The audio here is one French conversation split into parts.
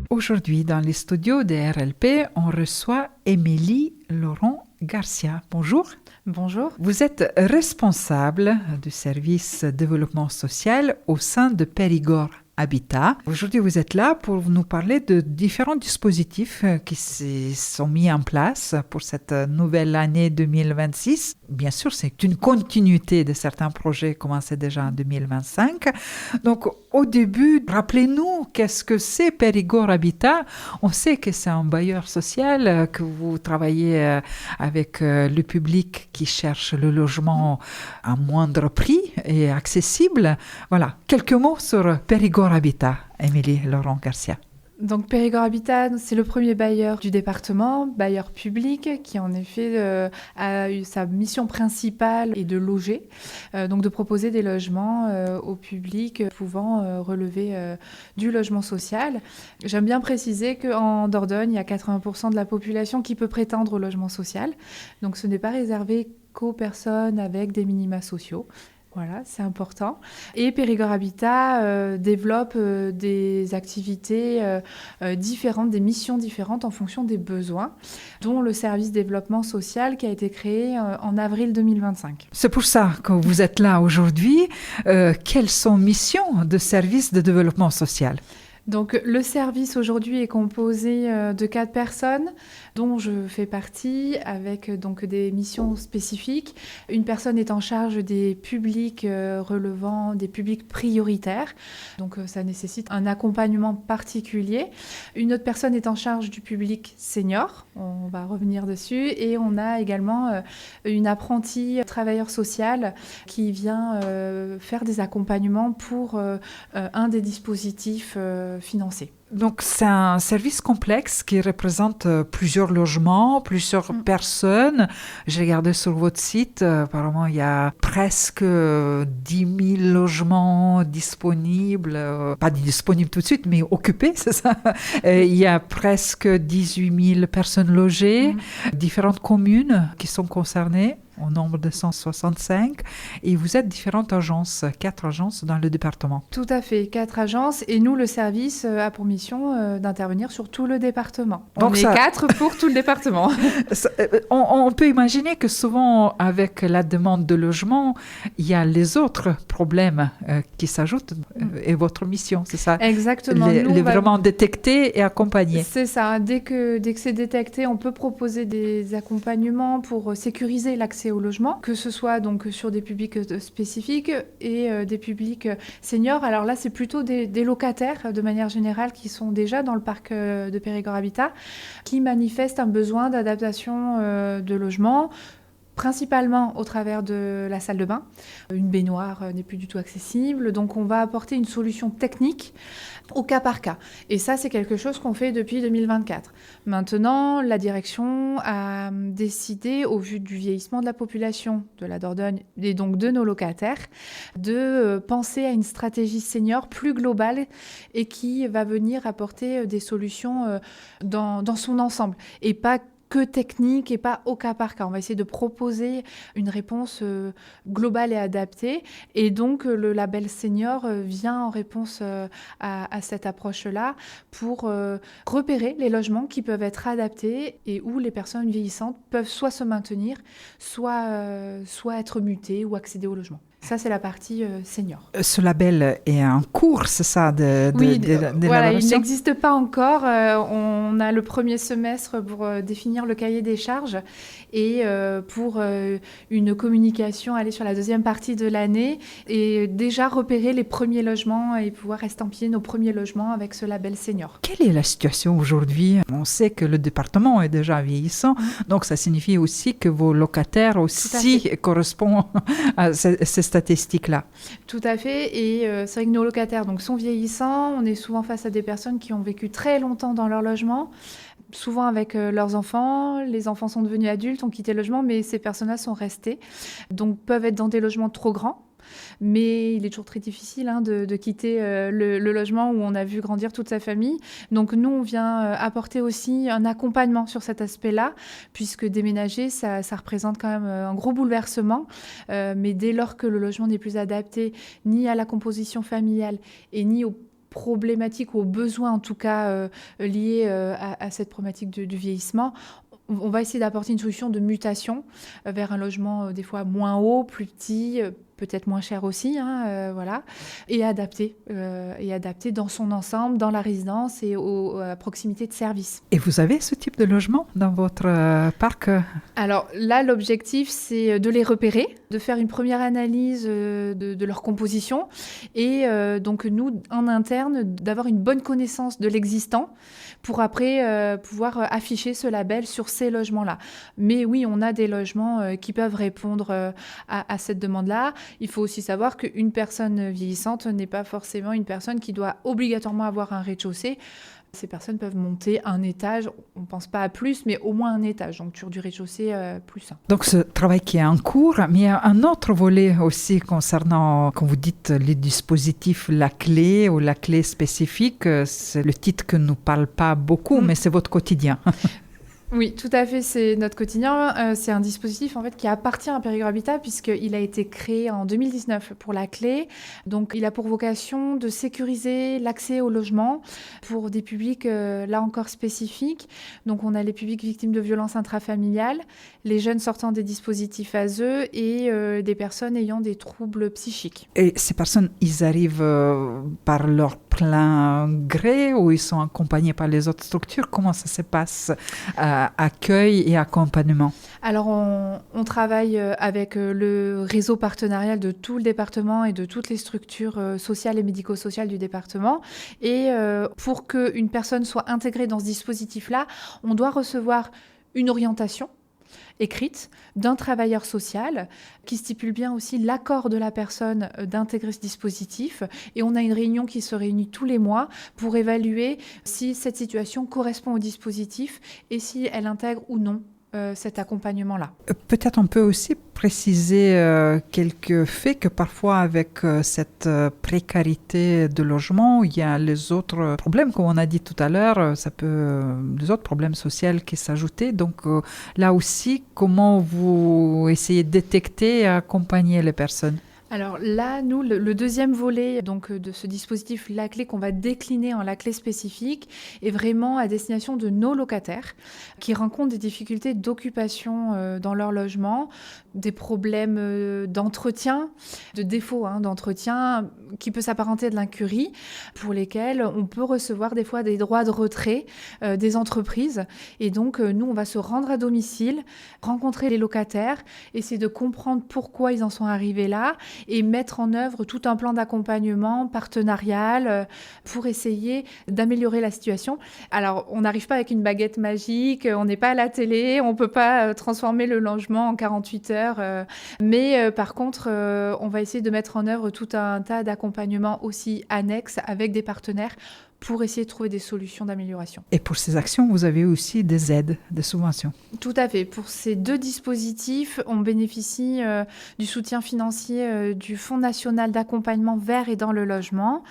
Aujourd'hui, dans les studios de RLP, on reçoit Émilie Laurent Garcia. Bonjour. Bonjour. Vous êtes responsable du service développement social au sein de Périgord Habitat. Aujourd'hui, vous êtes là pour nous parler de différents dispositifs qui se sont mis en place pour cette nouvelle année 2026. Bien sûr, c'est une continuité de certains projets commencés déjà en 2025. Donc, au début, rappelez-nous qu'est-ce que c'est Périgord Habitat. On sait que c'est un bailleur social, que vous travaillez avec le public qui cherche le logement à moindre prix et accessible. Voilà, quelques mots sur Périgord Habitat, Émilie Laurent Garcia. Donc Périgord Habitat, c'est le premier bailleur du département, bailleur public, qui en effet a eu sa mission principale est de loger, donc de proposer des logements au public pouvant relever du logement social. J'aime bien préciser qu'en Dordogne, il y a 80% de la population qui peut prétendre au logement social, donc ce n'est pas réservé qu'aux personnes avec des minima sociaux. Voilà, c'est important. Et Périgord Habitat développe des activités différentes, des missions différentes en fonction des besoins, dont le service développement social qui a été créé en avril 2025. C'est pour ça que vous êtes là aujourd'hui. Quelles sont missions de service de développement social ? Donc, le service aujourd'hui est composé de 4 personnes, dont je fais partie, avec donc des missions spécifiques. Une personne est en charge des publics relevant des publics prioritaires, donc ça nécessite un accompagnement particulier. Une autre personne est en charge du public senior, on va revenir dessus, et on a également une apprentie travailleur social qui vient faire des accompagnements pour un des dispositifs financés. Donc, c'est un service complexe qui représente plusieurs logements, plusieurs personnes. J'ai regardé sur votre site, apparemment, il y a presque 10 000 logements disponibles, pas disponibles tout de suite, mais occupés, c'est ça. Il y a presque 18 000 personnes logées, différentes communes qui sont concernées, au nombre de 165, et vous êtes différentes agences, 4 agences dans le département. Tout à fait, 4 agences, et nous, le service a pour mission d'intervenir sur tout le département. Donc on est 4 pour tout le département. On peut imaginer que souvent, avec la demande de logement, il y a les autres problèmes qui s'ajoutent, et votre mission, c'est ça? Exactement. Vraiment détecter et accompagner. C'est ça. Dès que c'est détecté, on peut proposer des accompagnements pour sécuriser l'accès au logement, que ce soit donc sur des publics spécifiques et des publics seniors. Alors là, c'est plutôt des locataires, de manière générale, qui sont déjà dans le parc de Périgord Habitat, qui manifestent un besoin d'adaptation de logement, principalement au travers de la salle de bain. Une baignoire n'est plus du tout accessible, donc on va apporter une solution technique au cas par cas. Et ça, c'est quelque chose qu'on fait depuis 2024. Maintenant, la direction a décidé, au vu du vieillissement de la population de la Dordogne et donc de nos locataires, de penser à une stratégie senior plus globale et qui va venir apporter des solutions dans son ensemble et pas que technique et pas au cas par cas. On va essayer de proposer une réponse globale et adaptée. Et donc, le label senior vient en réponse à cette approche-là pour repérer les logements qui peuvent être adaptés et où les personnes vieillissantes peuvent soit se maintenir, soit être mutées ou accéder au logement. Ça, c'est la partie senior. Ce label est en cours, c'est ça, oui, voilà, il n'existe pas encore. On a le premier semestre pour définir le cahier des charges et pour une communication aller sur la deuxième partie de l'année et déjà repérer les premiers logements et pouvoir estampiller nos premiers logements avec ce label senior. Quelle est la situation aujourd'hui? On sait que le département est déjà vieillissant, donc ça signifie aussi que vos locataires aussi correspondent à ces statistiques-là. Tout à fait, et c'est vrai que nos locataires donc, sont vieillissants, on est souvent face à des personnes qui ont vécu très longtemps dans leur logement, souvent avec leurs enfants, les enfants sont devenus adultes, ont quitté le logement, mais ces personnes-là sont restées, donc peuvent être dans des logements trop grands, mais il est toujours très difficile de quitter le logement où on a vu grandir toute sa famille. Donc nous, on vient apporter aussi un accompagnement sur cet aspect-là, puisque déménager, ça représente quand même un gros bouleversement. Mais dès lors que le logement n'est plus adapté ni à la composition familiale et ni aux problématiques ou aux besoins en tout cas liés à cette problématique du vieillissement, on va essayer d'apporter une solution de mutation vers un logement des fois moins haut, plus petit, peut-être moins cher aussi, voilà, et adapté dans son ensemble, dans la résidence et à proximité de services. Et vous avez ce type de logement dans votre parc? Alors là, l'objectif, c'est de les repérer, de faire une première analyse de leur composition et donc nous, en interne, d'avoir une bonne connaissance de l'existant pour après pouvoir afficher ce label sur ces logements-là. Mais oui, on a des logements qui peuvent répondre à cette demande-là. Il faut aussi savoir qu'une personne vieillissante n'est pas forcément une personne qui doit obligatoirement avoir un rez-de-chaussée. Ces personnes peuvent monter un étage, on ne pense pas à plus, mais au moins un étage, donc sur du rez-de-chaussée plus 1. Donc ce travail qui est en cours, mais il y a un autre volet aussi concernant, quand vous dites les dispositifs, la clé ou la clé spécifique, c'est le titre que ne nous parle pas beaucoup, mais c'est votre quotidien. Oui, tout à fait, c'est notre quotidien. C'est un dispositif en fait qui appartient à Périgord Habitat puisqu'il a été créé en 2019 pour la clé. Donc, il a pour vocation de sécuriser l'accès au logement pour des publics là encore spécifiques. Donc, on a les publics victimes de violences intrafamiliales, les jeunes sortant des dispositifs ASE et des personnes ayant des troubles psychiques. Et ces personnes, ils arrivent par leur plein gré ou ils sont accompagnés par les autres structures? Comment ça se passe? Accueil et accompagnement. Alors, on travaille avec le réseau partenarial de tout le département et de toutes les structures sociales et médico-sociales du département. Et pour qu'une personne soit intégrée dans ce dispositif-là, on doit recevoir une orientation écrite d'un travailleur social qui stipule bien aussi l'accord de la personne d'intégrer ce dispositif. Et on a une réunion qui se réunit tous les mois pour évaluer si cette situation correspond au dispositif et si elle intègre ou non cet accompagnement-là. Peut-être on peut aussi préciser quelques faits que parfois avec cette précarité de logement, il y a les autres problèmes, comme on a dit tout à l'heure, ça peut les autres problèmes sociaux qui s'ajoutaient. Donc là aussi, comment vous essayez de détecter et accompagner les personnes? Alors là, nous, le deuxième volet donc, de ce dispositif, la clé qu'on va décliner en la clé spécifique, est vraiment à destination de nos locataires qui rencontrent des difficultés d'occupation dans leur logement, des problèmes d'entretien, de défaut d'entretien qui peut s'apparenter à de l'incurie, pour lesquels on peut recevoir des fois des droits de retrait des entreprises. Et donc, nous, on va se rendre à domicile, rencontrer les locataires, essayer de comprendre pourquoi ils en sont arrivés là, et mettre en œuvre tout un plan d'accompagnement partenarial pour essayer d'améliorer la situation. Alors, on n'arrive pas avec une baguette magique, on n'est pas à la télé, on ne peut pas transformer le logement en 48 heures, mais par contre, on va essayer de mettre en œuvre tout un tas d'accompagnements aussi annexes avec des partenaires pour essayer de trouver des solutions d'amélioration. Et pour ces actions, vous avez aussi des aides, des subventions? Tout à fait. Pour ces deux dispositifs, on bénéficie du soutien financier du Fonds national d'accompagnement vers et dans le logement,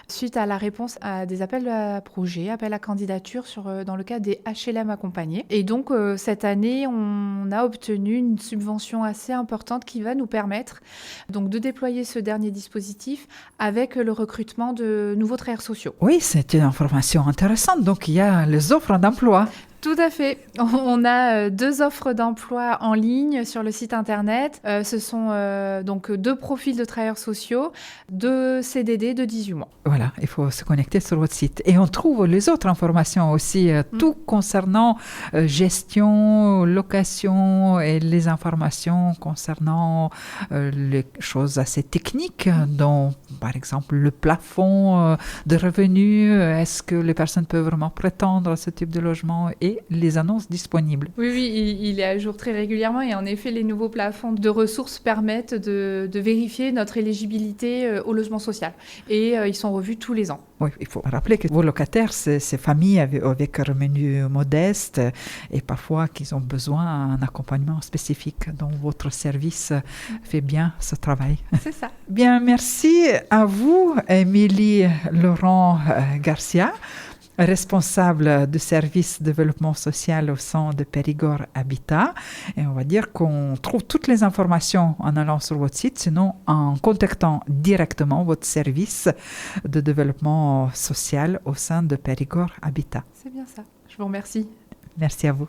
suite à la réponse à des appels à projets, appels à candidature dans le cadre des HLM accompagnés. Et donc, cette année, on a obtenu une subvention assez importante qui va nous permettre donc, de déployer ce dernier dispositif avec le recrutement de nouveaux travailleurs sociaux. Oui, c'est une information intéressante. Donc, il y a les offres d'emploi. Tout à fait. On a 2 offres d'emploi en ligne sur le site internet. Ce sont donc 2 profils de travailleurs sociaux, 2 CDD de 18 mois. Voilà, il faut se connecter sur votre site. Et on trouve les autres informations aussi, tout concernant gestion, location et les informations concernant les choses assez techniques, dont par exemple le plafond de revenus, est-ce que les personnes peuvent vraiment prétendre à ce type de logement et les annonces disponibles. Oui, il est à jour très régulièrement et en effet, les nouveaux plafonds de ressources permettent de vérifier notre éligibilité au logement social et ils sont revus tous les ans. Oui, il faut rappeler que vos locataires, c'est ces familles avec un revenu modeste et parfois qu'ils ont besoin d'un accompagnement spécifique. Donc, votre service fait bien ce travail. C'est ça. Bien, merci à vous, Émilie Laurent Garcia. responsable du service développement social au sein de Périgord Habitat. Et on va dire qu'on trouve toutes les informations en allant sur votre site, sinon en contactant directement votre service de développement social au sein de Périgord Habitat. C'est bien ça. Je vous remercie. Merci à vous.